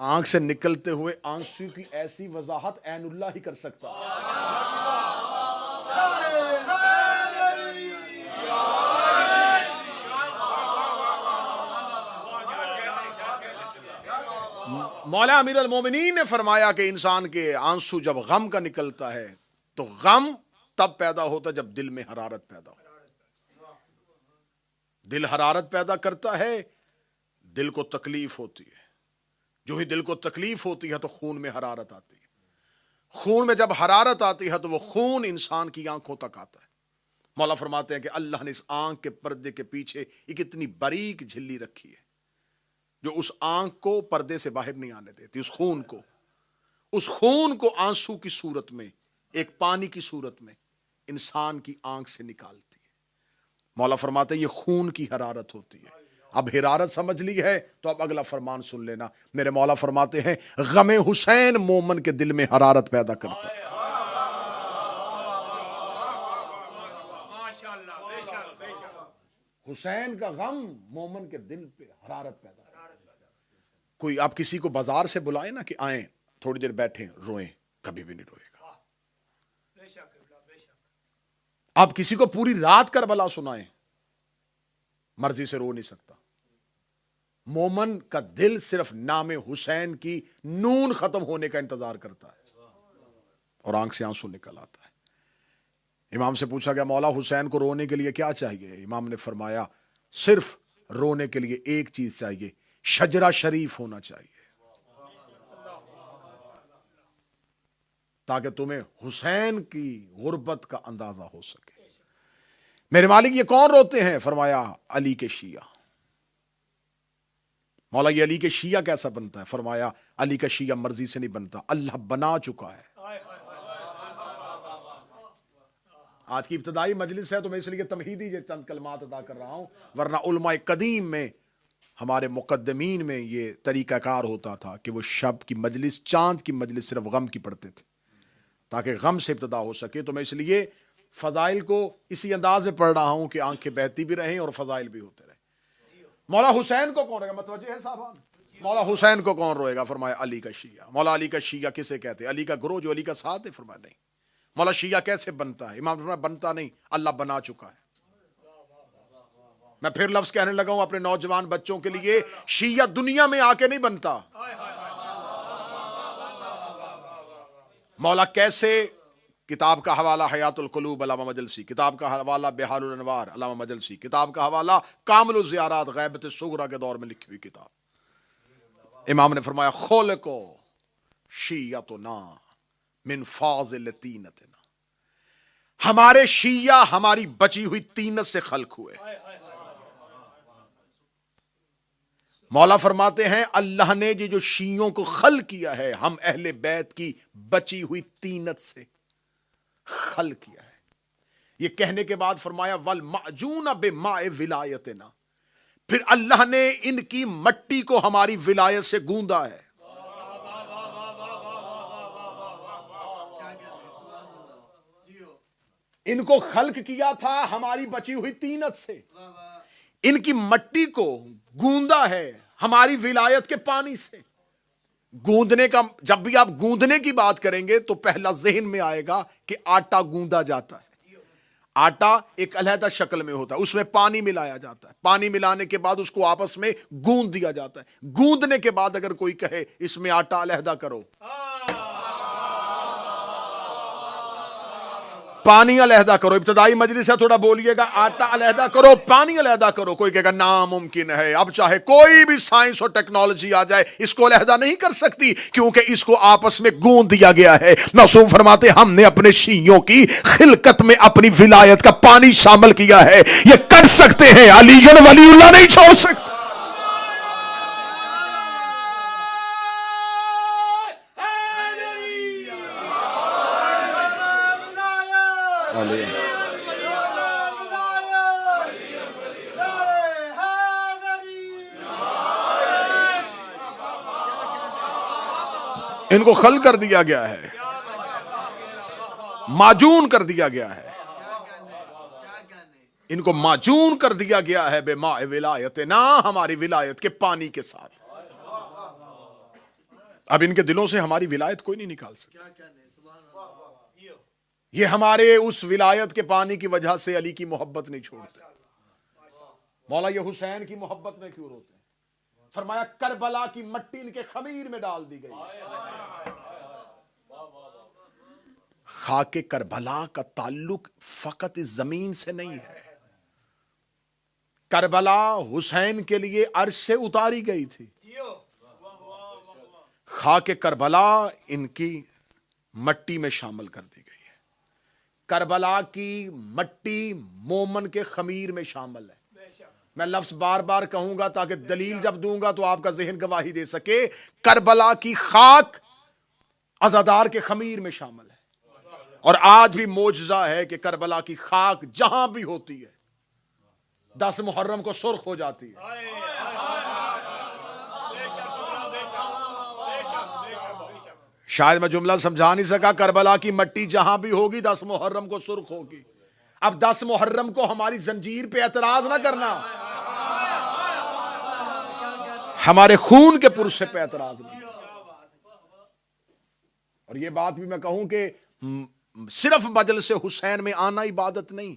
آنکھ سے نکلتے ہوئے آنسو کی ایسی وضاحت عین اللہ ہی کر سکتا ہے۔ مولا امیر المومنین نے فرمایا کہ انسان کے آنسو جب غم کا نکلتا ہے تو غم تب پیدا ہوتا جب دل میں حرارت پیدا ہو۔ دل حرارت پیدا کرتا ہے، دل کو تکلیف ہوتی ہے، جو ہی دل کو تکلیف ہوتی ہے تو خون میں حرارت آتی ہے، خون میں جب حرارت آتی ہے تو وہ خون انسان کی آنکھوں تک آتا ہے۔ مولا فرماتے ہیں کہ اللہ نے اس آنکھ کے پردے کے پیچھے ایک اتنی باریک جھلی رکھی ہے جو اس آنکھ کو پردے سے باہر نہیں آنے دیتی، اس خون کو آنسو کی صورت میں، ایک پانی کی صورت میں انسان کی آنکھ سے نکالتی ہے۔ مولا فرماتے ہیں یہ خون کی حرارت ہوتی ہے۔ اب حرارت سمجھ لی ہے تو اب اگلا فرمان سن لینا۔ میرے مولا فرماتے ہیں غم حسین مومن کے دل میں حرارت پیدا کرتا ہے۔ حسین کا غم مومن کے دل پہ حرارت پیدا کرتا ہے۔ کوئی آپ کسی کو بازار سے بلائیں نا کہ آئیں تھوڑی دیر بیٹھیں روئیں، کبھی بھی نہیں روئے گا۔ آپ کسی کو پوری رات کربلا سنائیں، مرضی سے رو نہیں سکتا۔ مومن کا دل صرف نام حسین کی نون ختم ہونے کا انتظار کرتا ہے اور آنکھ سے آنسو نکل آتا ہے۔ امام سے پوچھا گیا مولا حسین کو رونے کے لیے کیا چاہیے؟ امام نے فرمایا صرف رونے کے لیے ایک چیز چاہیے، شجرہ شریف ہونا چاہیے، تاکہ تمہیں حسین کی غربت کا اندازہ ہو سکے۔ میرے مالک یہ کون روتے ہیں؟ فرمایا علی کے شیعہ۔ مولا یہ علی کے شیعہ کیسا بنتا ہے؟ فرمایا علی کا شیعہ مرضی سے نہیں بنتا، اللہ بنا چکا ہے۔ آج کی ابتدائی مجلس ہے تو میں اس لیے تمہیدی چند کلمات ادا کر رہا ہوں، ورنہ علماء قدیم میں ہمارے مقدمین میں یہ طریقہ کار ہوتا تھا کہ وہ شب کی مجلس، چاند کی مجلس صرف غم کی پڑھتے تھے تاکہ غم سے ابتدا ہو سکے۔ تو میں اس لیے فضائل کو اسی انداز میں پڑھ رہا ہوں کہ آنکھیں بہتی بھی رہیں اور فضائل بھی ہوتے رہیں۔ مولا حسین کو کون روئے گا؟ متوجہ ہے صاحبان؟ مولا حسین کو کون روئے گا؟ فرمایا علی کا شیعہ۔ مولا علی کا شیعہ کسے کہتے ہیں؟ علی کا گروہ جو علی کا ساتھ ہے؟ فرمایا نہیں۔ مولا شیعہ کیسے بنتا ہے؟ امام فرمایا بنتا نہیں، اللہ بنا چکا ہے۔ میں پھر لفظ کہنے لگا ہوں اپنے نوجوان بچوں کے لیے، شیعہ دنیا میں آ کے نہیں بنتا۔ مولا کیسے؟ کتاب کا حوالہ حیات القلوب علامہ مجلسی، کتاب کا حوالہ بحار الانوار علامہ مجلسی، کتاب کا حوالہ کامل الزیارات غیبت صغریٰ کے دور میں لکھی ہوئی کتاب۔ امام نے فرمایا خلقو شیعتنا من فاضل طینتنا، ہمارے شیعہ ہماری بچی ہوئی طینت سے خلق ہوئے۔ مولا فرماتے ہیں اللہ نے یہ جو شیعوں کو خلق کیا ہے، ہم اہل بیت کی بچی ہوئی طینت سے خلق کیا ہے۔ یہ کہنے کے بعد فرمایا والمعجون بماء ولایتنا، پھر اللہ نے ان کی مٹی کو ہماری ولایت سے گوندا ہے۔ ان کو خلق کیا تھا ہماری بچی ہوئی طینت سے، ان کی مٹی کو گوندا ہے ہماری ولایت کے پانی سے۔ گوندنے کا، جب بھی آپ گوندنے کی بات کریں گے تو پہلا ذہن میں آئے گا کہ آٹا گوندا جاتا ہے۔ آٹا ایک علیحدہ شکل میں ہوتا ہے، اس میں پانی ملایا جاتا ہے، پانی ملانے کے بعد اس کو آپس میں گوند دیا جاتا ہے۔ گوندنے کے بعد اگر کوئی کہے اس میں آٹا علیحدہ کرو، پانی علیحدہ کرو، ابتدائی مجلس ہے تھوڑا بولیے گا، آٹا علیحدہ کرو، پانی علیحدہ کرو، کوئی کہے گا ناممکن ہے، اب چاہے کوئی بھی سائنس اور ٹیکنالوجی آ جائے اس کو علیحدہ نہیں کر سکتی، کیونکہ اس کو آپس میں گوند دیا گیا ہے۔ معصوم فرماتے ہم نے اپنے شیعوں کی خلقت میں اپنی ولایت کا پانی شامل کیا ہے، یہ کر سکتے ہیں، علی ولی اللہ نہیں چھوڑ سکتے۔ ان کو خل کر دیا گیا ہے، معجون کر دیا گیا ہے، ان کو معجون کر دیا گیا ہے بے ماء ولایتنا، ہماری ولایت کے پانی کے ساتھ۔ اب ان کے دلوں سے ہماری ولایت کوئی نہیں نکال سکتا. یہ ہمارے اس ولایت کے پانی کی وجہ سے علی کی محبت نہیں چھوڑتے. مولا یہ حسین کی محبت میں کیوں روتے ہیں؟ فرمایا کربلا کی مٹی ان کے خمیر میں ڈال دی گئی. خاک کربلا کا تعلق فقط اس زمین سے نہیں ہے. کربلا حسین کے لیے عرش سے اتاری گئی تھی. خاک کربلا ان کی مٹی میں شامل کر دی گئی ہے. کربلا کی مٹی مومن کے خمیر میں شامل ہے. میں لفظ بار بار کہوں گا تاکہ دلیل جب دوں گا تو آپ کا ذہن گواہی دے سکے. کربلا کی خاک عزادار کے خمیر میں شامل ہے. اور آج بھی معجزہ ہے کہ کربلا کی خاک جہاں بھی ہوتی ہے 10 محرم کو سرخ ہو جاتی ہے. شاید میں جملہ سمجھا نہیں سکا. کربلا کی مٹی جہاں بھی ہوگی 10 محرم کو سرخ ہوگی. اب 10 محرم کو ہماری زنجیر پہ اعتراض نہ کرنا, ہمارے خون کے پرسے پہ اعتراض نہیں. اور یہ بات بھی میں کہوں کہ صرف مجلس حسین میں آنا عبادت نہیں.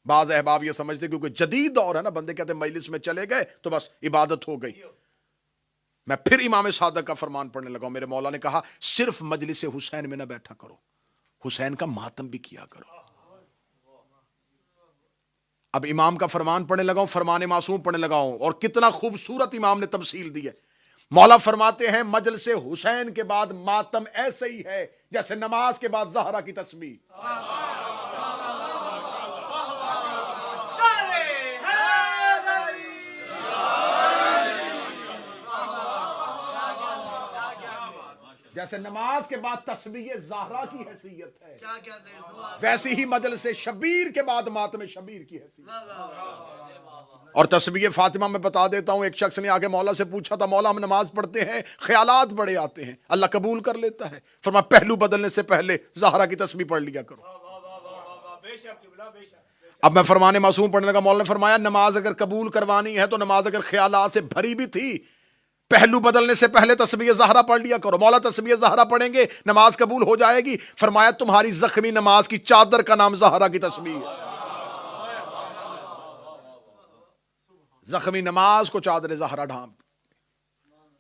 بعض احباب یہ سمجھتے کیونکہ جدید دور ہے نا, بندے کہتے ہیں مجلس میں چلے گئے تو بس عبادت ہو گئی. میں پھر امام صادق کا فرمان پڑھنے لگا. میرے مولا نے کہا صرف مجلس حسین میں نہ بیٹھا کرو, حسین کا ماتم بھی کیا کرو. اب امام کا فرمان پڑھنے لگا ہوں, فرمان معصوم پڑھنے لگا ہوں, اور کتنا خوبصورت امام نے تمثیل دی ہے. مولا فرماتے ہیں مجلس حسین کے بعد ماتم ایسے ہی ہے جیسے نماز کے بعد زہرا کی تسبیح. جیسے نماز کے بعد تسبیح زہرا کی حیثیت ہے, ویسی ہی مجلس شبیر کے بعد ماتم شبیر کی حیثیت. اور تسبیح فاطمہ میں بتا دیتا ہوں, ایک شخص نے آگے مولا سے پوچھا تھا, مولا ہم نماز پڑھتے ہیں خیالات بڑے آتے ہیں, اللہ قبول کر لیتا ہے. فرمایا پہلو بدلنے سے پہلے زہرا کی تسبیح پڑھ لیا کرو. اب میں فرمان معصوم پڑھنے لگا. مولا نے فرمایا نماز اگر قبول کروانی ہے تو نماز اگر خیالات سے بھری بھی تھی, پہلو بدلنے سے پہلے تسبیح زہرا پڑھ لیا کرو. مولا تسبیح زہرا پڑھیں گے نماز قبول ہو جائے گی. فرمایا تمہاری زخمی نماز کی چادر کا نام زہرا کی تسبیح ہے. زخمی نماز کو چادر زہرا ڈھانپ,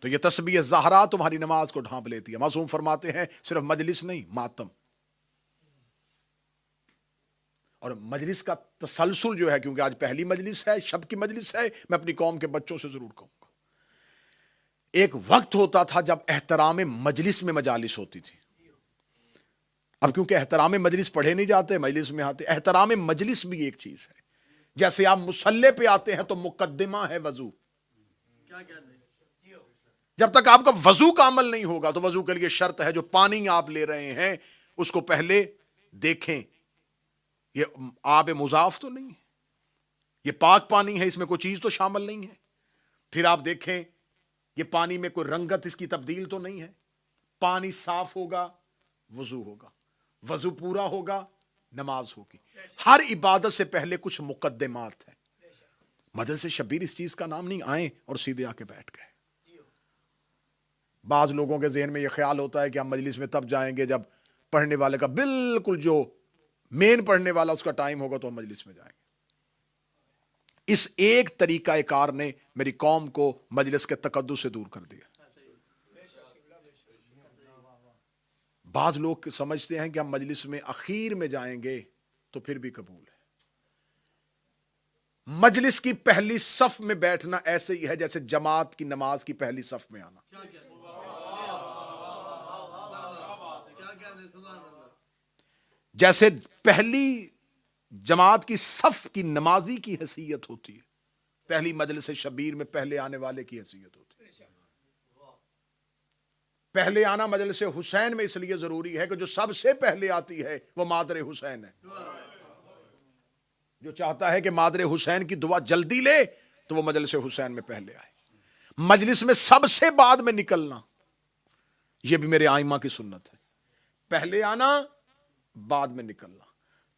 تو یہ تسبیح زہرا تمہاری نماز کو ڈھانپ لیتی ہے. معصوم فرماتے ہیں صرف مجلس نہیں, ماتم. اور مجلس کا تسلسل جو ہے, کیونکہ آج پہلی مجلس ہے, شب کی مجلس ہے, میں اپنی قوم کے بچوں سے ضرور کہوں گا. ایک وقت ہوتا تھا جب احترام مجلس میں مجالس ہوتی تھی. اب کیونکہ احترام مجلس پڑھے نہیں جاتے, مجلس میں آتے. احترام مجلس بھی ایک چیز ہے. جیسے آپ مصلی پہ آتے ہیں تو مقدمہ ہے وضو. جب تک آپ کا وضو کا عمل نہیں ہوگا تو وضو کے لیے شرط ہے جو پانی آپ لے رہے ہیں اس کو پہلے دیکھیں, یہ آب مضاف تو نہیں ہے, یہ پاک پانی ہے, اس میں کوئی چیز تو شامل نہیں ہے. پھر آپ دیکھیں یہ پانی میں کوئی رنگت اس کی تبدیل تو نہیں ہے. پانی صاف ہوگا وضو ہوگا, وضو پورا ہوگا نماز ہوگی. ہر عبادت سے پہلے کچھ مقدمات ہیں. مجلس شبیر اس چیز کا نام نہیں, آئیں اور سیدھے آ کے بیٹھ گئے. بعض لوگوں کے ذہن میں یہ خیال ہوتا ہے کہ ہم مجلس میں تب جائیں گے جب پڑھنے والے کا بالکل جو مین پڑھنے والا اس کا ٹائم ہوگا تو ہم مجلس میں جائیں گے. اس ایک طریقہ کار نے میری قوم کو مجلس کے تقدس سے دور کر دیا. بعض لوگ سمجھتے ہیں کہ ہم مجلس میں اخیر میں جائیں گے تو پھر بھی قبول ہے. مجلس کی پہلی صف میں بیٹھنا ایسے ہی ہے جیسے جماعت کی نماز کی پہلی صف میں آنا. جیسے پہلی جماعت کی صف کی نمازی کی حیثیت ہوتی ہے, پہلی مجلس شبیر میں پہلے آنے والے کی حیثیت ہوتی ہے. پہلے آنا مجلس حسین میں اس لیے ضروری ہے کہ جو سب سے پہلے آتی ہے وہ مادر حسین ہے. جو چاہتا ہے کہ مادر حسین کی دعا جلدی لے تو وہ مجلس حسین میں پہلے آئے. مجلس میں سب سے بعد میں نکلنا یہ بھی میرے آئمہ کی سنت ہے. پہلے آنا بعد میں نکلنا,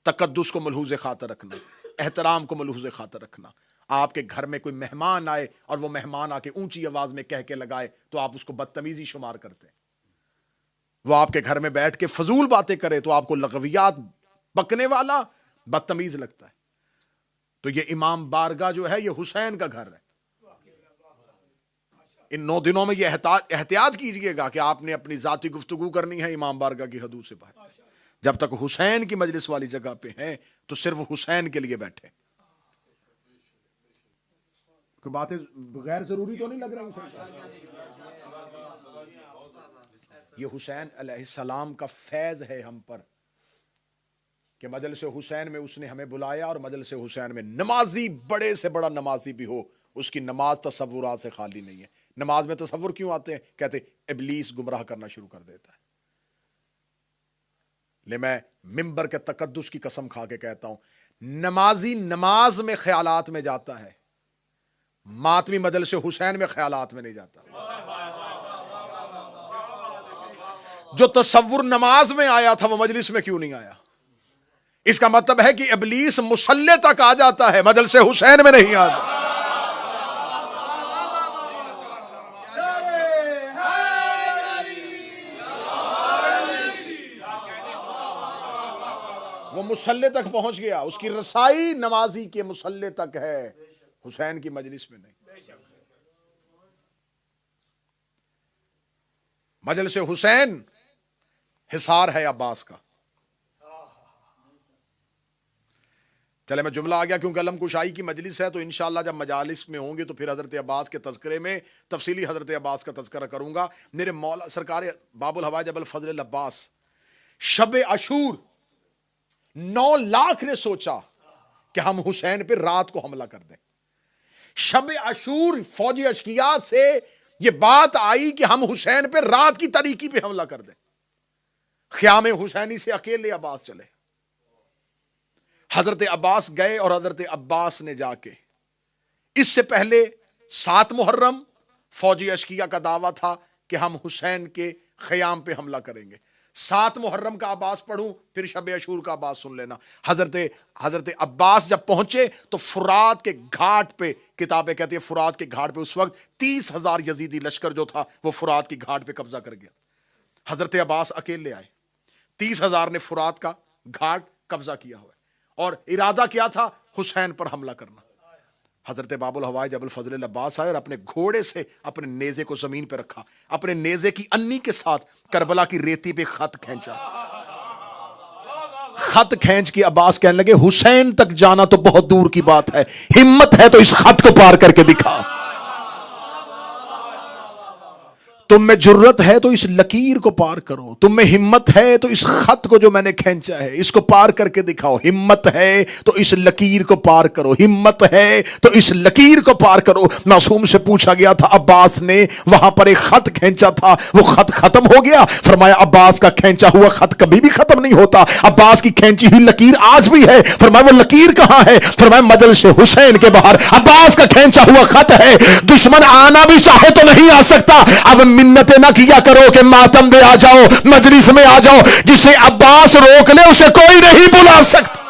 تقدس کو ملحوظ خاطر رکھنا, احترام کو ملحوظ خاطر رکھنا, آپ کے گھر میں کوئی مہمان آئے اور وہ مہمان آ کے اونچی آواز میں کہہ کے لگائے تو آپ اس کو بدتمیزی شمار کرتے ہیں. وہ آپ کے گھر میں بیٹھ کے فضول باتیں کرے تو آپ کو لغویات بکنے والا بدتمیز لگتا ہے. تو یہ امام بارگاہ جو ہے یہ حسین کا گھر ہے. ان 9 دنوں میں یہ احتیاط کیجئے گا کہ آپ نے اپنی ذاتی گفتگو کرنی ہے امام بارگاہ کی حدود سے باہر. جب تک حسین کی مجلس والی جگہ پہ ہیں تو صرف حسین کے لیے بیٹھے. کوئی باتیں غیر ضروری تو نہیں لگ رہی سر؟ یہ حسین علیہ السلام کا فیض ہے ہم پر کہ مجلس حسین میں اس نے ہمیں بلایا، اور مجلس حسین میں نمازی بڑے سے بڑا نمازی بھی ہو اس کی نماز تصورات سے خالی نہیں ہے. نماز میں تصور کیوں آتے ہیں؟ کہتے ابلیس گمراہ کرنا شروع کر دیتا ہے. لے میں منبر کے تقدس کی قسم کھا کے کہتا ہوں، نمازی نماز میں خیالات میں جاتا ہے، ماتمی مجلس حسین میں خیالات میں نہیں جاتا. جو تصور نماز میں آیا تھا وہ مجلس میں کیوں نہیں آیا؟ اس کا مطلب ہے کہ ابلیس مصلی تک آ جاتا ہے، مجلس حسین میں نہیں آتا. وہ مصلی تک پہنچ گیا، اس کی رسائی نمازی کے مصلی تک ہے، حسین کی مجلس میں نہیں. مجلس حسین حصار ہے عباس کا. چلے میں جملہ آ گیا کیونکہ علم کشائی کی مجلس ہے، تو انشاءاللہ جب مجالس میں ہوں گے تو پھر حضرت عباس کے تذکرے میں تفصیلی حضرت عباس کا تذکرہ کروں گا. میرے مولا سرکار باب الحوائج ابو الفضل العباس شب عاشور 9 لاکھ نے سوچا کہ ہم حسین پہ رات کو حملہ کر دیں. شب عاشور فوجی اشقیاء سے یہ بات آئی کہ ہم حسین پہ رات کی تاریکی پہ حملہ کر دیں. خیام حسینی سے اکیلے عباس چلے. حضرت عباس گئے اور حضرت عباس نے جا کے، اس سے پہلے 7 محرم فوجی اشقیاء کا دعویٰ تھا کہ ہم حسین کے خیام پہ حملہ کریں گے. 7 محرم کا عباس پڑھوں پھر شب عاشور کا عباس سن لینا. حضرت عباس جب پہنچے تو فرات کے گھاٹ پہ، کتابیں کہتی ہیں فرات کے گھاٹ پہ اس وقت 30,000 یزیدی لشکر جو تھا وہ فرات کی گھاٹ پہ قبضہ کر گیا. حضرت عباس اکیلے آئے، 30,000 نے فرات کا گھاٹ قبضہ کیا ہوا ہے اور ارادہ کیا تھا حسین پر حملہ کرنا. حضرت باب الحوائج ابو الفضل العباس آئے اور اپنے گھوڑے سے اپنے نیزے کو زمین پہ رکھا، اپنے نیزے کی انی کے ساتھ کربلا کی ریتی پہ خط کھینچا. خط کھینچ کے عباس کہنے لگے حسین تک جانا تو بہت دور کی بات ہے، ہمت ہے تو اس خط کو پار کر کے دکھا. تم میں جرت ہے تو اس لکیر کو پار کرو، تم میں ہمت ہے تو اس خط کو جو میں نے کھینچا ہے اس کو پار کر کے دکھاؤ. ہمت ہے تو اس لکیر کو پار کرو، ہمت ہے تو اس لکیر کو پار کرو. معصوم سے پوچھا گیا تھا، عباس نے وہاں پر ایک خط کھینچا تھا، وہ خط ختم ہو گیا؟ فرمایا عباس کا کھینچا ہوا خط کبھی بھی ختم نہیں ہوتا، عباس کی کھینچی ہوئی لکیر آج بھی ہے. فرمایا وہ لکیر کہاں ہے؟ فرمایا مجلس حسین کے باہر عباس کا کھینچا ہوا خط ہے. دشمن آنا بھی چاہے تو نہیں آ سکتا. اب منتیں نہ کیا کرو کہ ماتم دے آ جاؤ، مجلس میں آ جاؤ. جسے عباس روک لے اسے کوئی نہیں بلا سکتا.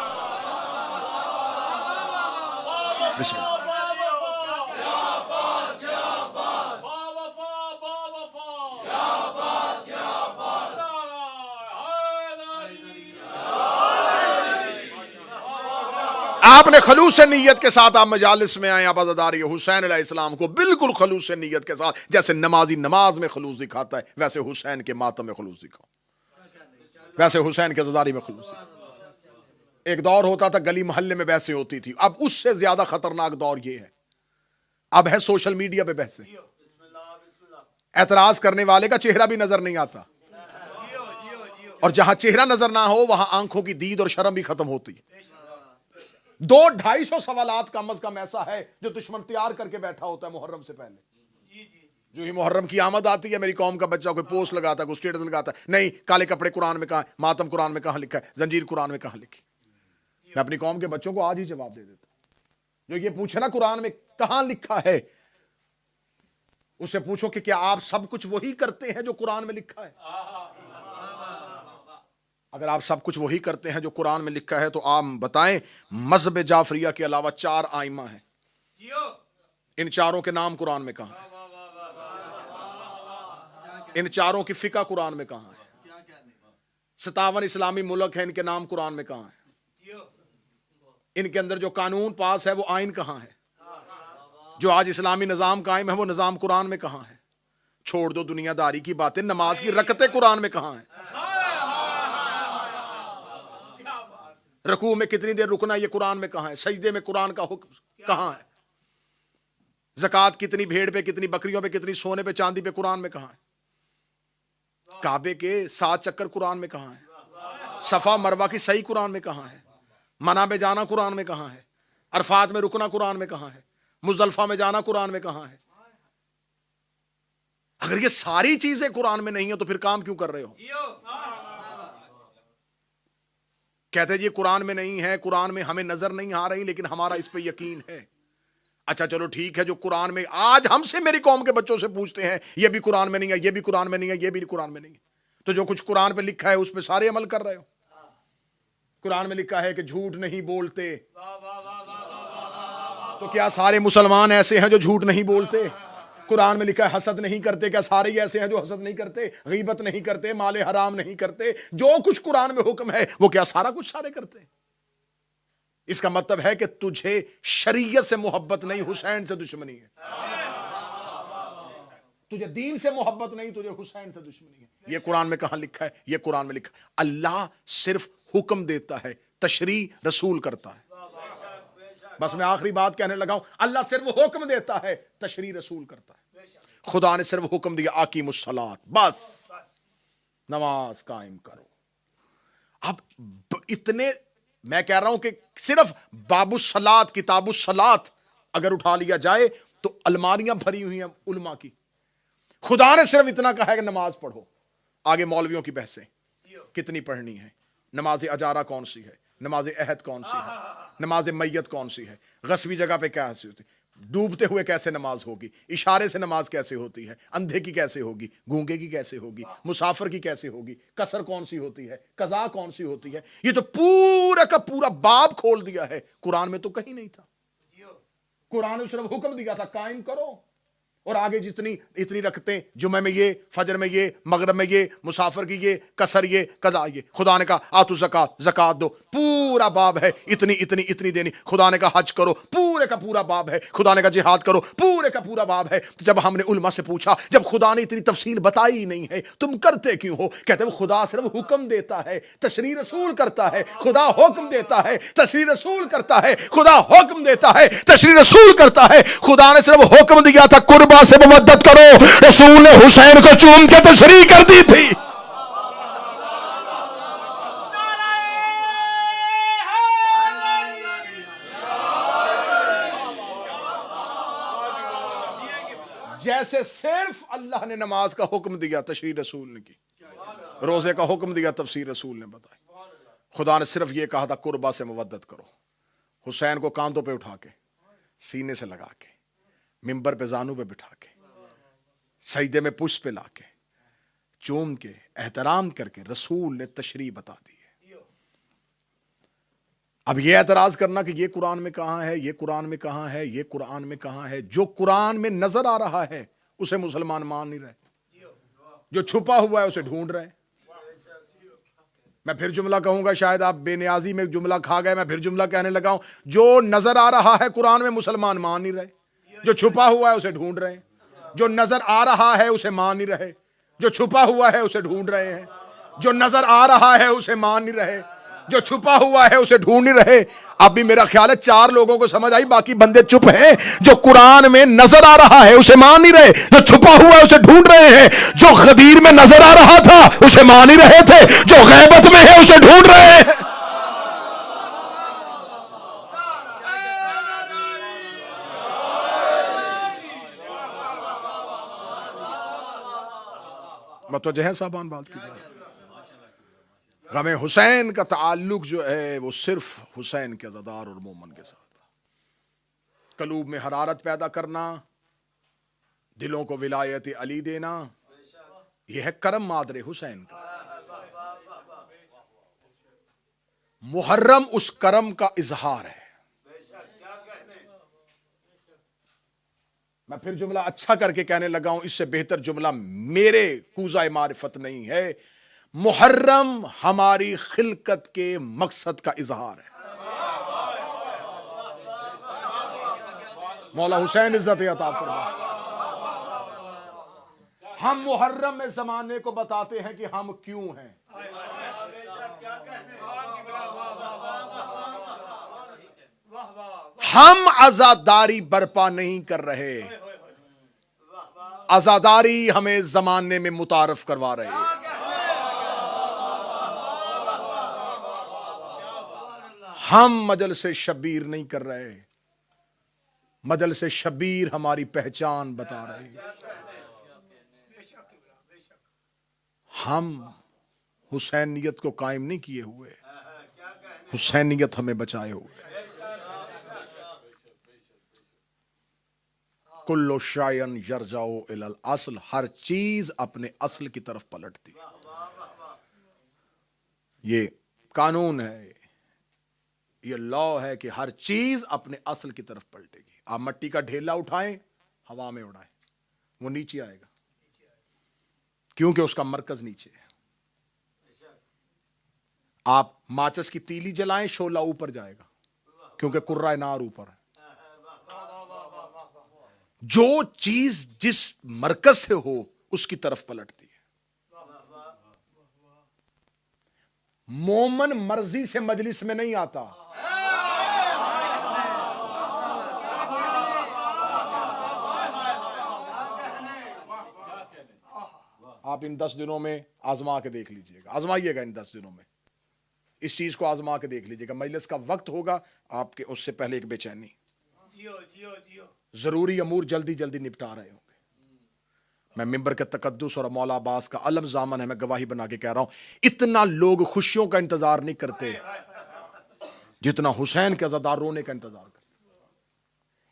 آپ نے خلوص نیت کے ساتھ آپ مجالس میں آئے، آپ عزاداری حسین علیہ السلام کو بالکل خلوص نیت کے ساتھ، جیسے نمازی نماز میں خلوص دکھاتا ہے ویسے حسین کے ماتم میں خلوص دکھاؤ، ویسے حسین کے عزاداری میں خلوص دکھاؤ. ایک دور ہوتا تھا گلی محلے میں بحثیں ہوتی تھی، اب اس سے زیادہ خطرناک دور یہ ہے، اب ہے سوشل میڈیا پہ بحثیں. اعتراض کرنے والے کا چہرہ بھی نظر نہیں آتا، اور جہاں چہرہ نظر نہ ہو وہاں آنکھوں کی دید اور شرم بھی ختم ہوتی ہے. 200-250 سوالات کم از کم ایسا ہے جو دشمن تیار کر کے بیٹھا ہوتا ہے محرم سے پہلے. جو ہی محرم کی آمد آتی ہے میری قوم کا بچہ کوئی پوسٹ لگاتا ہے، کوئی اسٹیٹس لگاتا ہے، نہیں کالے کپڑے قرآن میں کہاں، ماتم قرآن میں کہاں لکھا ہے، زنجیر قرآن میں کہاں لکھی. میں اپنی قوم کے بچوں کو آج ہی جواب دے دیتا ہوں. جو یہ پوچھے نا قرآن میں کہاں لکھا ہے، اسے پوچھو کہ کیا آپ سب کچھ وہی کرتے ہیں جو قرآن میں لکھا ہے؟ اگر آپ سب کچھ وہی کرتے ہیں جو قرآن میں لکھا ہے تو آپ بتائیں مذہب جعفریہ کے علاوہ 4 آئمہ ہیں. ان چاروں کے نام قرآن میں کہاں ہیں؟ ان چاروں کی فقہ قرآن میں کہاں ہے؟ 57 اسلامی ملک ہیں، ان کے نام قرآن میں کہاں ہیں؟ ان کے اندر جو قانون پاس ہے وہ آئین کہاں ہے؟ جو آج اسلامی نظام قائم ہے وہ نظام قرآن میں کہاں ہے؟ چھوڑ دو دنیا داری کی باتیں، نماز کی رکعتیں قرآن میں کہاں ہیں؟ رکوع میں کتنی دیر رکنا یہ قرآن میں کہاں ہے؟ سجدے میں قرآن کا حکم کہاں ہے؟ زکوٰۃ کتنی بھیڑ پہ، کتنی بکریوں پہ، کتنی سونے پہ، چاندی پہ قرآن میں کہاں ہے؟ کعبے کے 7 چکر قرآن میں کہاں ہے؟ صفا مروہ کی صحیح قرآن میں کہاں ہے؟ منع میں جانا قرآن میں کہاں ہے؟ عرفات میں رکنا قرآن میں کہاں ہے؟ مزدلفہ میں جانا قرآن میں کہاں ہے؟ اگر یہ ساری چیزیں قرآن میں نہیں ہیں تو پھر کام کیوں کر رہے ہو؟ کہتے ہیں یہ قرآن میں نہیں ہے، قرآن میں ہمیں نظر نہیں آ رہی لیکن ہمارا اس پہ یقین ہے۔ اچھا چلو ٹھیک ہے، جو قرآن میں آج ہم سے میری قوم کے بچوں سے پوچھتے ہیں یہ بھی قرآن میں نہیں ہے، یہ بھی قرآن میں نہیں ہے، یہ بھی قرآن میں نہیں ہے، تو جو کچھ قرآن پہ لکھا ہے اس پہ سارے عمل کر رہے ہو؟ قرآن میں لکھا ہے کہ جھوٹ نہیں بولتے، تو کیا سارے مسلمان ایسے ہیں جو جھوٹ نہیں بولتے؟ قرآن میں لکھا ہے حسد نہیں کرتے، کیا سارے ہی ایسے ہیں جو حسد نہیں کرتے؟ غیبت نہیں کرتے، مال حرام نہیں کرتے، جو کچھ قرآن میں حکم ہے وہ کیا سارا کچھ سارے کرتے؟ اس کا مطلب ہے کہ تجھے شریعت سے محبت نہیں، حسین سے دشمنی ہے۔ تجھے دین سے محبت نہیں، تجھے حسین سے دشمنی ہے۔ یہ قرآن میں کہاں لکھا ہے؟ یہ قرآن میں لکھا ہے۔ اللہ صرف حکم دیتا ہے، تشریع رسول کرتا ہے۔ بس میں آخری بات کہنے لگا ہوں، اللہ صرف حکم دیتا ہے، تشریع رسول کرتا ہے۔ خدا نے صرف حکم دیا اقیموا الصلاۃ، بس نماز قائم کرو۔ اب اتنے میں کہہ رہا ہوں کہ صرف باب الصلاۃ، کتاب الصلاۃ اگر اٹھا لیا جائے تو الماریاں بھری ہوئی ہیں علماء کی۔ خدا نے صرف اتنا کہا ہے کہ نماز پڑھو، آگے مولویوں کی بحثیں کتنی پڑھنی ہے، نماز اجارہ کون سی ہے، نماز عہد کون سی ہے، نماز میت کون سی ہے، غصبی جگہ پہ کیسے ہوتی ہے، ڈوبتے ہوئے کیسے نماز ہوگی، اشارے سے نماز کیسے ہوتی ہے، اندھے کی کیسے ہوگی، گونگے کی کیسے ہوگی، مسافر کی کیسے ہوگی، قصر کون سی ہوتی ہے، قضا کون سی ہوتی ہے۔ یہ تو پورا کا پورا باب کھول دیا ہے، قرآن میں تو کہیں نہیں تھا۔ قرآن نے صرف حکم دیا تھا قائم کرو، اور آگے جتنی اتنی رکھتے، جمعہ میں یہ، فجر میں یہ، مغرب میں یہ، مسافر کی یہ، قصر یہ، قضا یہ۔ خدا نے کہا آتو زکات، زکات دو، پورا باب ہے، اتنی اتنی اتنی دینی۔ خدا نے کہا حج کرو، پورے کا پورا باب ہے۔ خدا نے کہا جہاد کرو، پورے کا پورا باب ہے۔ تو جب ہم نے علماء سے پوچھا، جب خدا نے اتنی تفصیل بتائی ہی نہیں ہے تم کرتے کیوں ہو؟ کہتے ہیں خدا صرف حکم دیتا ہے، تشریع رسول کرتا ہے۔ خدا حکم دیتا ہے، تشریع رسول کرتا ہے۔ خدا حکم دیتا ہے، تشریع رسول کرتا ہے۔ خدا نے صرف حکم دیا تھا قربا سے مودت کرو، رسول نے حسین کو چوم کے تشریح کر دی تھی۔ جیسے صرف اللہ نے نماز کا حکم دیا، تشریع رسول نے کی، روزے کا حکم دیا، تفسیر رسول نے بتائی۔ خدا نے صرف یہ کہا تھا قربا سے مودت کرو، حسین کو کاندھوں پہ اٹھا کے، سینے سے لگا کے، ممبر پہ زانو پہ بٹھا کے، سجدے میں پشت پہ لا کے، چوم کے، احترام کر کے رسول نے تشریح بتا دی ہے۔ اب یہ اعتراض کرنا کہ یہ قرآن میں کہاں ہے، یہ قرآن میں کہاں ہے، یہ قرآن میں کہاں ہے، جو قرآن میں نظر آ رہا ہے اسے مسلمان مان نہیں رہے، جو چھپا ہوا ہے اسے ڈھونڈ رہے ہیں۔ میں پھر جملہ کہوں گا، شاید آپ بے نیازی میں جملہ کھا گئے، میں پھر جملہ کہنے لگا ہوں، جو نظر آ رہا ہے قرآن میں مسلمان مان نہیں رہے، جو چھپا ہوا ہے اسے ڈھونڈ رہے ہیں۔ جو نظر آ رہا ہے اسے مان نہیں رہے، جو چھپا ہوا ہے اسے ڈھونڈ رہے ہیں۔ جو نظر آ رہا ہے اسے مان نہیں رہے، جو چھپا ہوا ہے اسے ڈھونڈ نہیں رہے۔ اب بھی میرا خیال ہے 4 لوگوں کو سمجھ آئی، باقی بندے چپ ہیں۔ جو قرآن میں نظر آ رہا ہے اسے مان نہیں رہے، جو چھپا ہوا ہے اسے ڈھونڈ رہے ہیں۔ جو غدیر میں نظر آ رہا تھا اسے مان نہیں رہے تھے، جو غیبت میں ہے اسے ڈھونڈ رہے ہیں۔ متوجہ ہے صاحبان بات کی بات؟ غم حسین کا تعلق جو ہے وہ صرف حسین کے عزادار اور مومن کے ساتھ، قلوب میں حرارت پیدا کرنا، دلوں کو ولایت علی دینا، یہ ہے کرم مادر حسین کا۔ محرم اس کرم کا اظہار ہے۔ میں پھر جملہ اچھا کر کے کہنے لگا ہوں، اس سے بہتر جملہ میرے کوزہ معرفت نہیں ہے۔ محرم ہماری خلقت کے مقصد کا اظہار ہے۔ مولا حسین عزت عطا فرما۔ ہم محرم میں زمانے کو بتاتے ہیں کہ ہم کیوں ہیں۔ ہم عزاداری برپا نہیں کر رہے، عزاداری ہمیں زمانے میں متعارف کروا رہے ہیں۔ ہم مجلس شبیر نہیں کر رہے، مجلس شبیر ہماری پہچان بتا رہے ہیں۔ ہم حسینیت کو قائم نہیں کیے ہوئے، حسینیت ہمیں بچائے ہوئے۔ کلو شائن یرجعو الی الاصل، ہر چیز اپنے اصل کی طرف پلٹتی ہے۔ یہ قانون ہے، یہ لا ہے کہ ہر چیز اپنے اصل کی طرف پلٹے گی۔ آپ مٹی کا ڈھیلا اٹھائیں، ہوا میں اڑائیں، وہ نیچے آئے گا، کیونکہ اس کا مرکز نیچے ہے۔ آپ ماچس کی تیلی جلائیں، شعلہ اوپر جائے گا، کیونکہ قرہ نار اوپر ہے۔ جو چیز جس مرکز سے ہو اس کی طرف پلٹتی ہے۔ مومن مرضی سے مجلس میں نہیں آتا، آپ ان 10 دنوں میں آزما کے دیکھ لیجئے گا، آزمائیے گا ان 10 دنوں میں، اس چیز کو آزما کے دیکھ لیجئے گا۔ مجلس کا وقت ہوگا، آپ کے اس سے پہلے ایک بے چینی، ضروری امور جلدی جلدی نپٹا رہے ہوں گے۔ میں ممبر کے تقدس اور مولا عباس کا علم ضامن ہے، میں گواہی بنا کے کہہ رہا ہوں، اتنا لوگ خوشیوں کا انتظار نہیں کرتے جتنا حسین کے عزادار رونے کا انتظار کرتے۔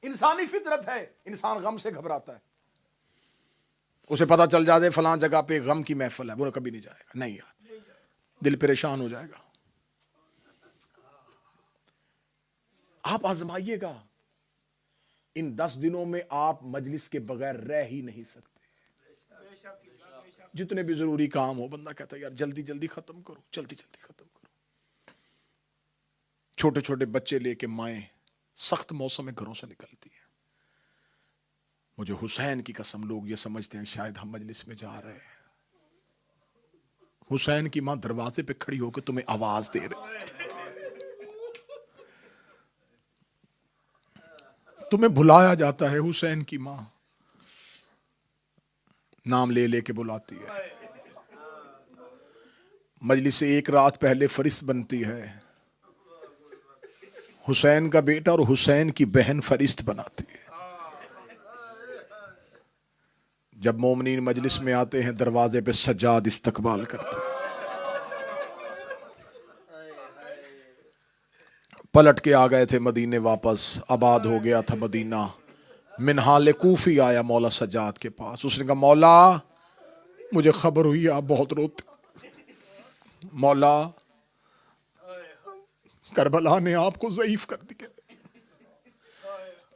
انسانی فطرت ہے، انسان غم سے گھبراتا ہے۔ اسے پتا چل جائے فلاں جگہ پہ غم کی محفل ہے، وہ کبھی نہیں جائے گا، نہیں یار، دل پریشان ہو جائے گا۔ آپ آزمائیے گا، ان 10 دنوں میں آپ مجلس کے بغیر رہ ہی نہیں سکتے۔ جتنے بھی ضروری کام ہو، بندہ کہتا ہے یار جلدی جلدی ختم کرو، جلدی جلدی ختم کرو۔ چھوٹے چھوٹے بچے لے کے مائیں سخت موسم میں گھروں سے نکلتی ہیں۔ مجھے حسین کی قسم، لوگ یہ سمجھتے ہیں شاید ہم مجلس میں جا رہے ہیں، حسین کی ماں دروازے پہ کھڑی ہو کے تمہیں آواز دے رہی، تمہیں بلایا جاتا ہے، حسین کی ماں نام لے لے کے بلاتی ہے۔ مجلس سے ایک رات پہلے فرشت بنتی ہے، حسین کا بیٹا اور حسین کی بہن فرشت بناتی ہے۔ جب مومنین مجلس میں آتے ہیں، دروازے پہ سجاد استقبال کرتے ہیں۔ پلٹ کے آ گئے تھے مدینے واپس، آباد ہو گیا تھا مدینہ۔ منہال کوفی آیا مولا سجاد کے پاس، اس نے کہا مولا مجھے خبر ہوئی آپ بہت روتے، مولا کربلا نے آپ کو ضعیف کر دیا،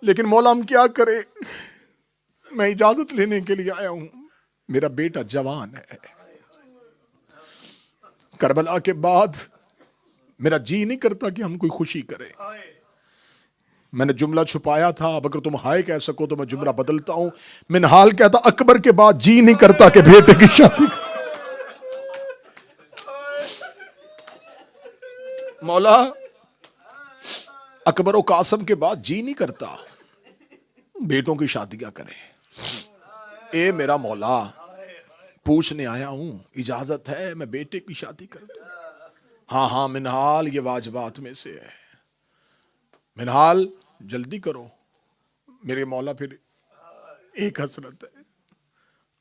لیکن مولا ہم کیا کریں، میں اجازت لینے کے لیے آیا ہوں، میرا بیٹا جوان ہے، کربلا کے بعد میرا جی نہیں کرتا کہ ہم کوئی خوشی کریں۔ میں نے جملہ چھپایا تھا، اب اگر تم ہائے کہہ سکو تو میں جملہ بدلتا ہوں۔ منہال کہتا اکبر کے بعد جی نہیں کرتا کہ بیٹے کی شادی، مولا اکبر و قاسم کے بعد جی نہیں کرتا بیٹوں کی شادیاں کریں۔ اے میرا مولا پوچھنے آیا ہوں، اجازت ہے میں بیٹے کی شادی کر دوں؟ ہاں ہاں منہال، یہ واجبات میں سے ہے، منہال جلدی کرو۔ میرے مولا پھر ایک حسرت ہے،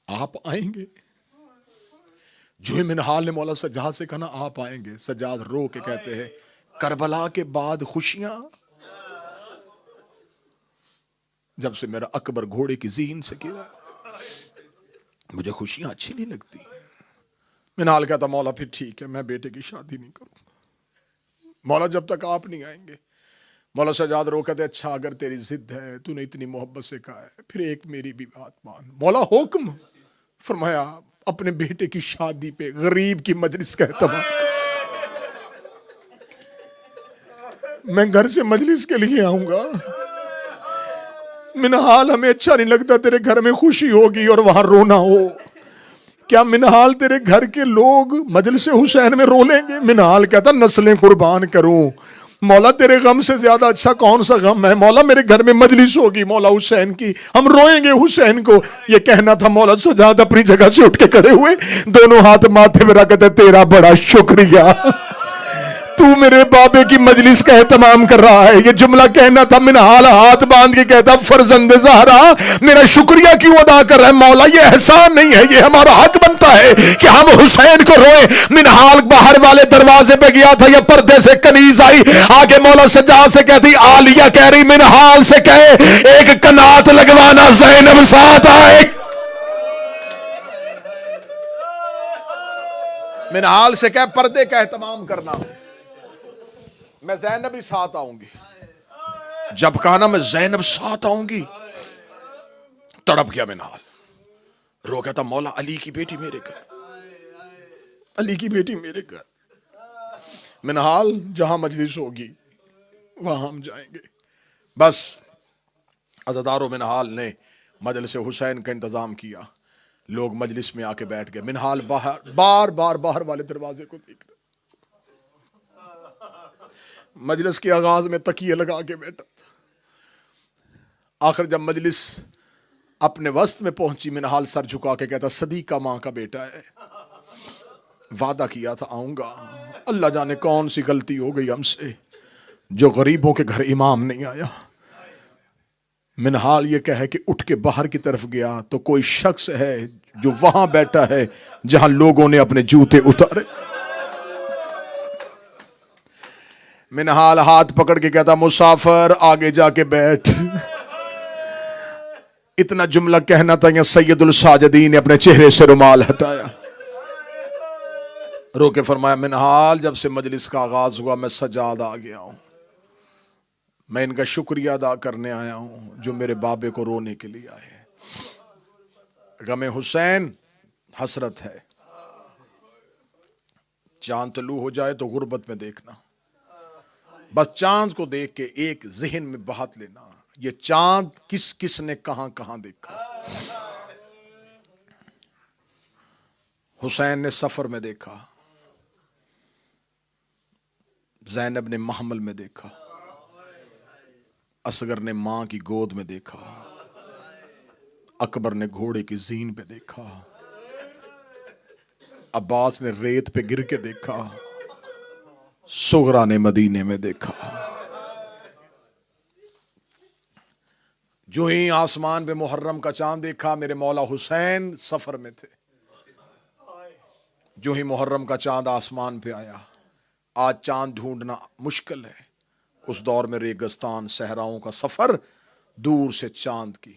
آپ آئیں گے؟ جو ہی منہال نے مولا سجاد سے کہا نا آپ آئیں گے، سجاد رو کے کہتے ہیں کربلا کے بعد خوشیاں؟ جب سے میرا اکبر گھوڑے کی زین سے گرا مجھے خوشیاں اچھی نہیں لگتی۔ منہال کہتا مولا پھر ٹھیک ہے، میں بیٹے کی شادی نہیں کروں، مولا جب تک آپ نہیں آئیں گے۔ مولا سجاد رو کہتے اچھا اگر تیری ضد ہے، تو نے اتنی محبت سے کہا ہے، پھر ایک میری بھی بات مان۔ مولا حکم فرمایا اپنے بیٹے کی شادی پہ غریب کی مجلس کا اہتمام کر۔ میں گھر سے مجلس کے لیے آؤں گا، منہال ہمیں اچھا نہیں لگتا تیرے گھر میں خوشی ہوگی اور وہاں رونا ہو۔ کیا منہال تیرے گھر کے لوگ مجلس حسین میں رو لیں گے؟ منہال کہتا نسلیں قربان کروں، مولا تیرے غم سے زیادہ اچھا کون سا غم ہے؟ مولا میرے گھر میں مجلس ہوگی مولا حسین کی، ہم روئیں گے حسین کو۔ یہ کہنا تھا، مولا سجاد اپنی جگہ سے اٹھ کے کھڑے ہوئے، دونوں ہاتھ ماتھے میں رکھتے، تیرا بڑا شکریہ، تو میرے بابے کی مجلس کا اہتمام کر رہا ہے۔ یہ جملہ کہنا تھا، منہال ہاتھ باندھ کے کہتا فرزند زہرا میرا شکریہ کیوں ادا کر رہا ہے؟ مولا یہ احسان نہیں ہے، یہ ہمارا حق بنتا ہے کہ ہم حسین کو روئیں۔ منہال باہر والے دروازے پہ گیا تھا، یہ پردے سے کنیز آئی، آگے مولا سجاد سے کہتی، عالیہ کہہ رہی منہال سے کہے ایک کنات لگوانا، زینب ساتھ آئے۔ منہال سے کہے پردے کا اہتمام کرنا، میں زینب ہی ساتھ آؤں گی۔ جب کہا نا میں زینب ساتھ آؤں گی، تڑپ گیا منہال، رو کہتا مولا علی کی بیٹی میرے گھر، علی کی بیٹی میرے گھر۔ منہال جہاں مجلس ہوگی وہاں ہم جائیں گے۔ بس عزادار و منہال نے مجلس حسین کا انتظام کیا، لوگ مجلس میں آ کے بیٹھ گئے۔ منہال بار بار باہر والے دروازے کو دیکھ رہے، مجلس کے آغاز میں تکیے لگا کے بیٹھا تھا۔ آخر جب مجلس اپنے وسط میں پہنچی، منہال سر جھکا کے کہتا صدیقہ ماں کا بیٹا ہے، وعدہ کیا تھا آؤں گا، اللہ جانے کون سی غلطی ہو گئی ہم سے جو غریبوں کے گھر امام نہیں آیا۔ منہال یہ کہے کہ اٹھ کے باہر کی طرف گیا تو کوئی شخص ہے جو وہاں بیٹھا ہے جہاں لوگوں نے اپنے جوتے اتارے۔ منہال ہاتھ پکڑ کے کہتا مسافر آگے جا کے بیٹھ۔ اتنا جملہ کہنا تھا، یا سید الساجدین نے اپنے چہرے سے رومال ہٹایا، رو کے فرمایا منہال جب سے مجلس کا آغاز ہوا میں سجاد آ گیا ہوں، میں ان کا شکریہ ادا کرنے آیا ہوں جو میرے بابے کو رونے کے لیے آئے۔ غم حسین حسرت ہے، چاند طلوع ہو جائے تو غربت میں دیکھنا، بس چاند کو دیکھ کے ایک ذہن میں بہت لینا، یہ چاند کس کس نے کہاں کہاں دیکھا۔ حسین نے سفر میں دیکھا، زینب نے محمل میں دیکھا، اصغر نے ماں کی گود میں دیکھا، اکبر نے گھوڑے کی زین پہ دیکھا، عباس نے ریت پہ گر کے دیکھا، صغرا نے مدینے میں دیکھا۔ جو ہی آسمان پہ محرم کا چاند دیکھا، میرے مولا حسین سفر میں تھے۔ جو ہی محرم کا چاند آسمان پہ آیا، آج چاند ڈھونڈنا مشکل ہے، اس دور میں ریگستان صحراؤں کا سفر، دور سے چاند کی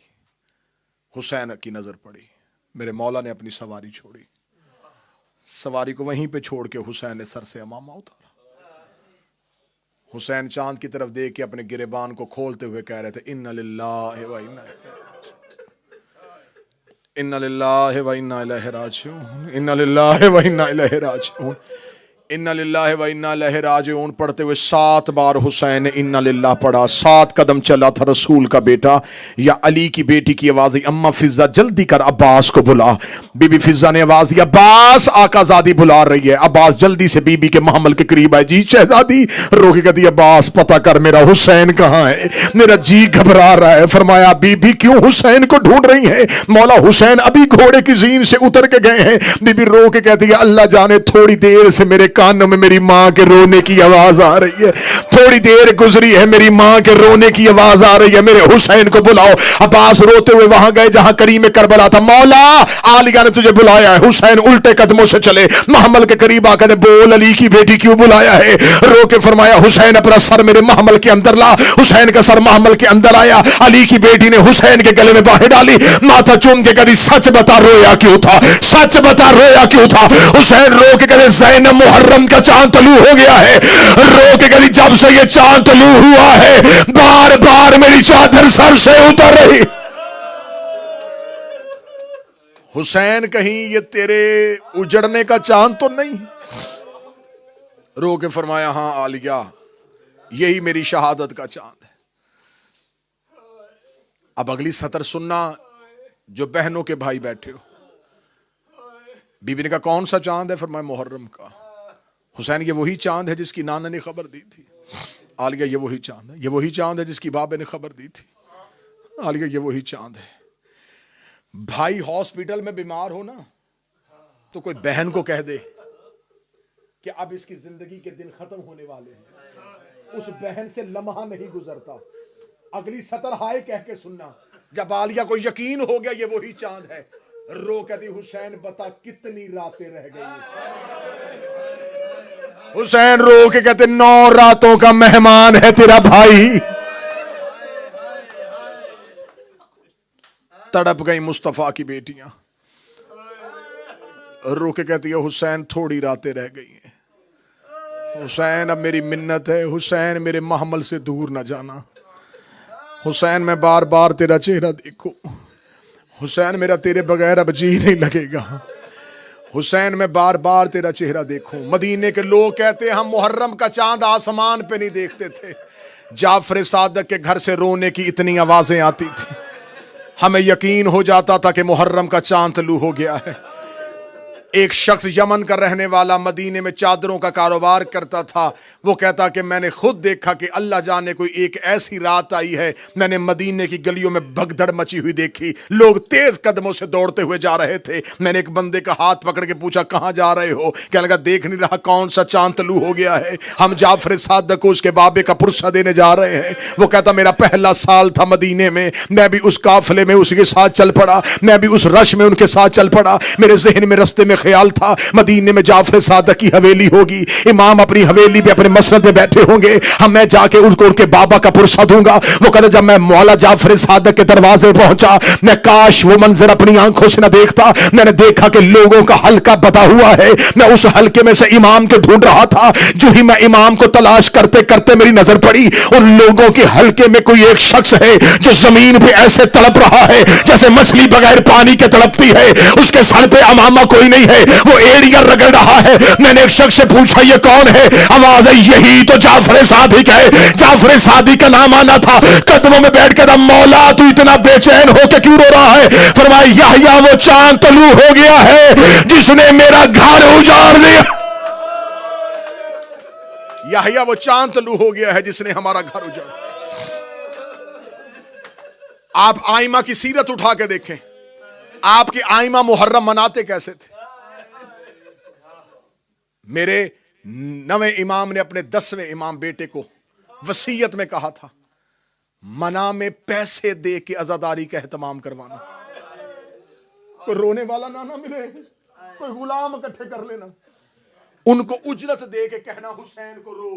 حسین کی نظر پڑی، میرے مولا نے اپنی سواری چھوڑی، سواری کو وہیں پہ چھوڑ کے حسین نے سر سے امامہ اتارا۔ حسین چاند کی طرف دیکھ کے اپنے گریبان کو کھولتے ہوئے کہہ رہے تھے اِنَّ لِلَّهِ وَإِنَّا إِلَيْهِ رَاجِعُونَ، اِنَّ لِلَّهِ وَإِنَّا إِلَيْهِ رَاجِعُونَ، اِنَّ لِلَّهِ وَإِنَّا إِلَيْهِ رَاجِعُونَ پڑھتے ہوئے 7 بار حسین نے اِنَّ لِلَّهِ پڑھا۔ 7 قدم چلا تھا رسول کا بیٹا، یا علی کی بیٹی کی آواز آئی اماں فضہ جلدی کر عباس کو بلا۔ بی بی فضہ نے آواز دی عباس آقا زادی بلا رہی ہے۔ عباس جلدی سے بی بی کے محمل کے قریب آئے، جی شہزادی، رو کے کہتی عباس پتہ کر میرا حسین کہاں ہے، میرا جی گھبرا رہا ہے۔ فرمایا بی بی کیوں حسین کو ڈھونڈ رہی ہیں؟ مولا حسین ابھی گھوڑے کی زین سے اتر کے گئے ہیں۔ بی بی رو کے کہتی ہے اللہ جانے تھوڑی دیر سے میرے کانوں میں میری ماں کے رونے کی آواز آ رہی ہے، تھوڑی دیر گزری ہے میری ماں کے رونے کی آواز آ رہی ہے، میرے حسین کو بلاؤ۔ عباس روتے ہوئے وہاں گئے جہاں کریم کربلا تھا۔ مولا عالیہ نے تجھے بلایا ہے۔ حسین الٹے قدموں سے چلے، محمل کے قریب آ کے بول علی کی بیٹی کیوں بلایا ہے؟ رو کے فرمایا حسین اپنا سر میرے محمل کے اندر لا۔ حسین کا سر محمل کے اندر آیا، علی کی بیٹی نے حسین کے گلے میں باہیں ڈالی، ماتھا چوم کے کہتی سچ بتا رویا کیوں تھا، سچ بتا رویا کیوں تھا؟ حسین رو کے کہتے زینب محرم کا چاند طلوع ہو گیا ہے، رو کے کہتی جب سے یہ چاند طلوع ہوا ہے، بار بار میری چادر سر سے اتر رہی۔ حسین کہیں یہ تیرے اجڑنے کا چاند تو نہیں؟ رو کے فرمایا ہاں عالیہ، یہی میری شہادت کا چاند ہے۔ اب اگلی سطر سننا، جو بہنوں کے بھائی بیٹھے ہو۔ بی بی نے کہا کون سا چاند ہے؟ فرمایا محرم کا۔ حسین یہ وہی چاند ہے جس کی نانا نے خبر دی تھی۔ عالیہ یہ وہی چاند ہے۔ یہ وہی چاند ہے جس کی بابے نے خبر دی تھی۔ عالیہ یہ وہی چاند ہے۔ بھائی ہاسپٹل میں بیمار ہو نا تو کوئی بہن کو کہہ دے کہ اب اس کی زندگی کے دن ختم ہونے والے ہیں، اس بہن سے لمحہ نہیں گزرتا۔ اگلی سطر ہائے کہہ کے سننا۔ جب عالیہ کو یقین ہو گیا یہ وہی چاند ہے، رو کہتی حسین بتا کتنی راتیں رہ گئی؟ حسین رو کے کہتے 9 راتوں کا مہمان ہے تیرا بھائی۔ تڑپ گئی مصطفیٰ کی بیٹیاں، رو کے کہتی ہے حسین تھوڑی راتیں رہ گئی ہیں، حسین اب میری منت ہے، حسین میرے محمل سے دور نہ جانا، حسین میں بار بار تیرا چہرہ دیکھوں، حسین میرا تیرے بغیر اب جی نہیں لگے گا، حسین میں بار بار تیرا چہرہ دیکھوں۔ مدینے کے لوگ کہتے ہم محرم کا چاند آسمان پہ نہیں دیکھتے تھے، جعفر صادق کے گھر سے رونے کی اتنی آوازیں آتی تھی، ہمیں یقین ہو جاتا تھا کہ محرم کا چاند طلوع ہو گیا ہے۔ ایک شخص یمن کا رہنے والا مدینے میں چادروں کا کاروبار کرتا تھا، وہ کہتا کہ میں نے خود دیکھا کہ اللہ جانے کوئی ایک ایسی رات آئی ہے، میں نے مدینے کی گلیوں میں بھگدڑ مچی ہوئی دیکھی، لوگ تیز قدموں سے دوڑتے ہوئے جا رہے تھے، میں نے ایک بندے کا ہاتھ پکڑ کے پوچھا کہاں جا رہے ہو؟ کہنے لگا دیکھ نہیں رہا کون سا چاند طلوع ہو گیا ہے، ہم جعفر صادق کو اس کے بابے کا پرسہ دینے جا رہے ہیں۔ وہ کہتا میرا پہلا سال تھا مدینے میں، میں بھی اس قافلے میں اسی کے ساتھ چل پڑا، میں بھی اس رش میں ان کے ساتھ چل پڑا، میرے ذہن میں رستے میں خیال تھا مدینے میں جعفر صادق کی حویلی ہوگی، امام اپنی حویلی پہ اپنے مسند پہ بیٹھے ہوں گے، ہم میں جا کے ان کے بابا کا پرسہ دوں گا۔ وہ کہتا جب میں مولا جعفر صادق کے دروازے پہنچا، میں کاش وہ منظر اپنی آنکھوں سے نہ دیکھتا، میں نے دیکھا کہ لوگوں کا حلقہ بتا ہوا ہے، میں اس حلقے میں سے امام کے ڈھونڈ رہا تھا، جو ہی میں امام کو تلاش کرتے کرتے میری نظر پڑی، ان لوگوں کے حلقے میں کوئی ایک شخص ہے جو زمین پہ ایسے تڑپ رہا ہے جیسے مچھلی بغیر پانی کے تڑپتی ہے، اس کے سر پہ امامہ کوئی نہیں ہے، وہ ایڑیاں رگڑ رہا ہے۔ میں نے ایک شخص سے پوچھا یہ کون ہے؟ آواز ہے یہی تو جعفر صادق ہے۔ جعفر صادق کا نام آنا تھا، قدموں میں بیٹھ کر مولا تو اتنا بے چین ہو کے کیوں رو رہا ہے؟ فرمایا یحییٰ وہ چاند طلوع ہو گیا ہے جس نے میرا گھر اجاڑ دیا، یحییٰ وہ چاند طلوع ہو گیا ہے جس نے ہمارا گھر اجاڑ دیا۔ آپ آئمہ کی سیرت اٹھا کے دیکھیں، آپ کے آئمہ محرم مناتے کیسے تھے؟ میرے 9ویں امام نے اپنے 10ویں امام بیٹے کو وصیت میں کہا تھا منا میں پیسے دے کے عزاداری کا اہتمام کروانا، کوئی رونے والا نہ ملے، کوئی غلام اکٹھے کر لینا، ان کو اجرت دے کے کہنا حسین کو رو۔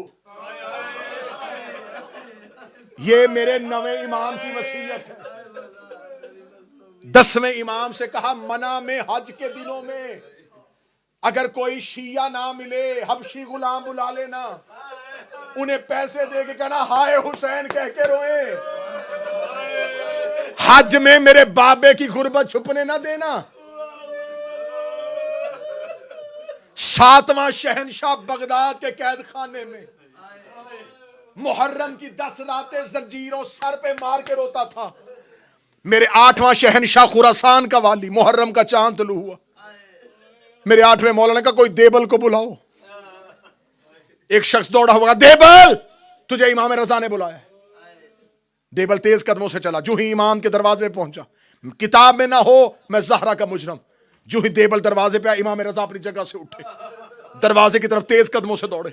یہ میرے 9ویں امام کی وصیت ہے۔ 10ویں امام سے کہا منا میں حج کے دنوں میں اگر کوئی شیعہ نہ ملے حبشی غلام بلا لینا، انہیں پیسے دے کے کہنا ہائے حسین کہہ کے روئے، حج میں میرے بابے کی غربت چھپنے نہ دینا۔ 7واں شہنشاہ بغداد کے قید خانے میں محرم کی 10 راتیں زنجیروں سر پہ مار کے روتا تھا۔ میرے 8واں شہنشاہ خراسان کا والی محرم کا چاند طلوع ہوا، میرے 8ویں مولانا کا کوئی دیبل کو بلاؤ، ایک شخص دوڑا ہوا دیبل تجھے امام رضا نے بلایا۔ دیبل تیز قدموں سے چلا، جو ہی امام کے دروازے پہ پہنچا، کتاب میں نہ ہو میں زہرا کا مجرم، جو ہی دیبل دروازے پہ آیا امام رضا اپنی جگہ سے اٹھے، دروازے کی طرف تیز قدموں سے دوڑے،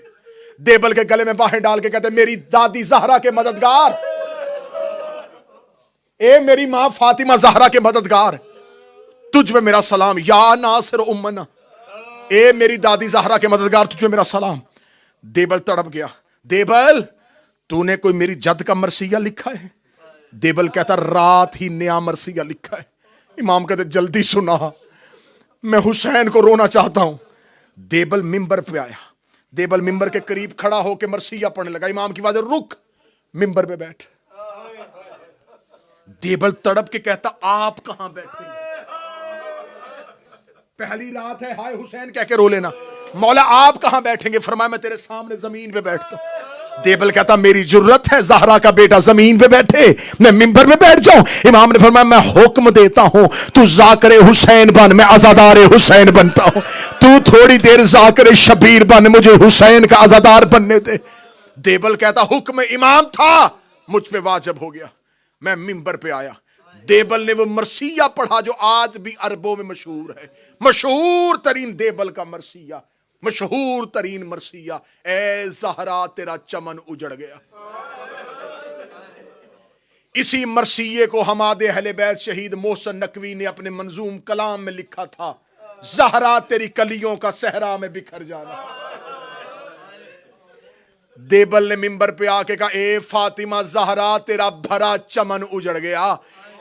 دیبل کے گلے میں باہیں ڈال کے کہتے میری دادی زہرا کے مددگار، اے میری ماں فاطمہ زہرا کے مددگار، تجھ میں میرا سلام، یا ناصر امنا، اے میری دادی زہرا کے مددگار تجھ میں میرا سلام۔ دیبل تڑپ گیا، دیبل تو نے کوئی میری جد کا مرثیہ لکھا ہے؟ دیبل کہتا رات ہی نیا مرثیہ لکھا ہے۔ امام کہتے جلدی سنا، میں حسین کو رونا چاہتا ہوں۔ دیبل منبر پہ آیا، دیبل ممبر کے قریب کھڑا ہو کے مرثیہ پڑھنے لگا. امام کی آواز رک, ممبر پہ بیٹھ. دیبل تڑپ کے کہتا آپ کہاں بیٹھے؟ پہلی رات ہے, ہائے حسین کہہ کے رو لینا. مولا آپ کہاں بیٹھیں گے؟ فرمایا میں تیرے سامنے زمین پہ بیٹھتا ہوں. دیبل کہتا میری جرت ہے زہرا کا بیٹا زمین پہ بیٹھے, میں ممبر پہ بیٹھ جاؤں؟ امام نے فرمایا میں حکم دیتا ہوں تو ذاکر حسین بن, میں عزادار حسین بنتا ہوں. تو تھوڑی دیر ذاکر شبیر بن, مجھے حسین کا عزادار بننے دے. دیبل کہتا حکم امام تھا مجھ پہ واجب ہو گیا, میں ممبر پہ آیا. دیبل نے وہ مرثیہ پڑھا جو آج بھی عربوں میں مشہور ہے, مشہور ترین دیبل کا مرثیہ, مشہور ترین مرثیہ, اے زہرا تیرا چمن اجڑ گیا. اسی مرثیے کو حماد اہل بیت شہید محسن نقوی نے اپنے منظوم کلام میں لکھا تھا, زہرا تیری کلیوں کا صحرا میں بکھر جانا. دیبل نے ممبر پہ آ کے کہا اے فاطمہ زہرا تیرا بھرا چمن اجڑ گیا,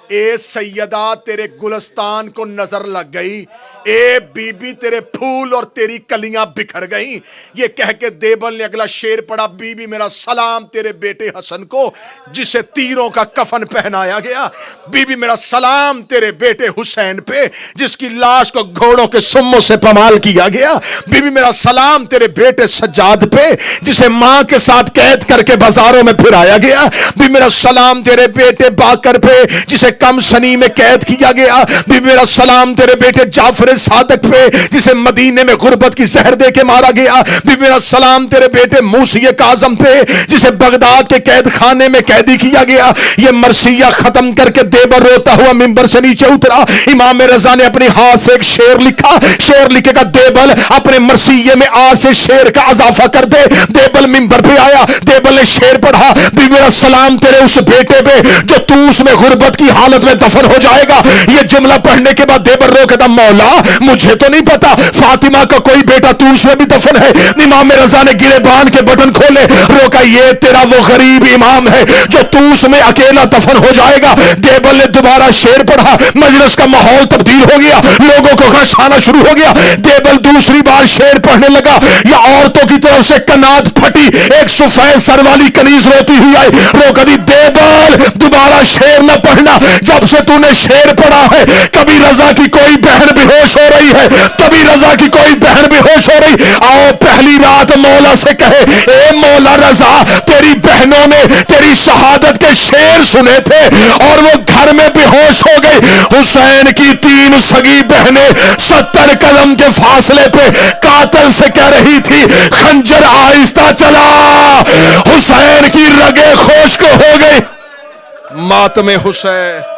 اے سیدہ تیرے گلستان کو نظر لگ گئی, اے بی بی تیرے پھول اور تیری کلیاں بکھر گئیں. یہ کہہ کے دیبل نے اگلا شعر پڑھا, بی بی میرا سلام تیرے بیٹے حسن کو جسے تیروں کا کفن پہنایا گیا, بی بی میرا سلام تیرے بیٹے حسین پہ جس کی لاش کو گھوڑوں کے سموں سے پمال کیا گیا, بی بی میرا سلام تیرے بیٹے سجاد پہ جسے ماں کے ساتھ قید کر کے بازاروں میں پھرایا گیا, بی میرا سلام تیرے بیٹے باکر پہ جسے کم سنی میں قید کیا گیا, بی میرا سلام تیرے بیٹے جعفر صادق پہ جسے مدینے میں غربت کی زہر دے کے مارا گیا, بی میرا سلام تیرے بیٹے موسی کاظم پہ جسے بغداد کے قید خانے میں قیدی کیا گیا. یہ مرثیہ ختم کر کے دیبل روتا ہوا ممبر سے نیچے اترا. امام رضا نے اپنے ہاتھ سے ایک شعر لکھا, شعر لکھے گا دیبل اپنے مرثیے میں آج سے شعر کا اضافہ کر دے. دیبل ممبر پہ آیا, دیبل نے شعر پڑھا, بی میرا سلام تیرے اس بیٹے پہ جو توس میں غربت کی حالت میں دفن ہو جائے گا. یہ جملہ پڑھنے کے بعد دیبل رو کہتا مولا مجھے تو نہیں پتا فاطمہ کا کوئی بیٹا توس میں بھی دفن ہے. امام رضا نے گریبان کے بٹن کھولے, روکا یہ تیرا وہ غریب امام ہے جو توس میں اکیلا دفن ہو جائے گا. دیبل نے دوبارہ شعر پڑھا, مجلس کا ماحول تبدیل ہو گیا, لوگوں کو غش آنا شروع ہو گیا. دیبل دوسری بار شعر پڑھنے لگا, یا عورتوں کی طرف سے کنات پھٹی, ایک سفید سر والی کنیز روتی ہوئی آئی. روکا دی دیبل دوبارہ شعر نہ پڑھنا, جب سے تو نے شعر پڑھا ہے کبھی رضا کی کوئی بہن بے ہوش ہو رہی ہے, کبھی رضا کی کوئی بہن بے ہوش ہو رہی. آؤ پہلی رات مولا سے کہے اے مولا رضا تیری بہنوں نے تیری شہادت کے شعر سنے تھے اور وہ گھر میں بے ہوش ہو گئی. حسین کی 3 سگی بہنیں 70 قدم کے فاصلے پہ قاتل سے کہہ رہی تھی خنجر آہستہ چلا, حسین کی رگیں خشک ہو گئی. ماتم حسین.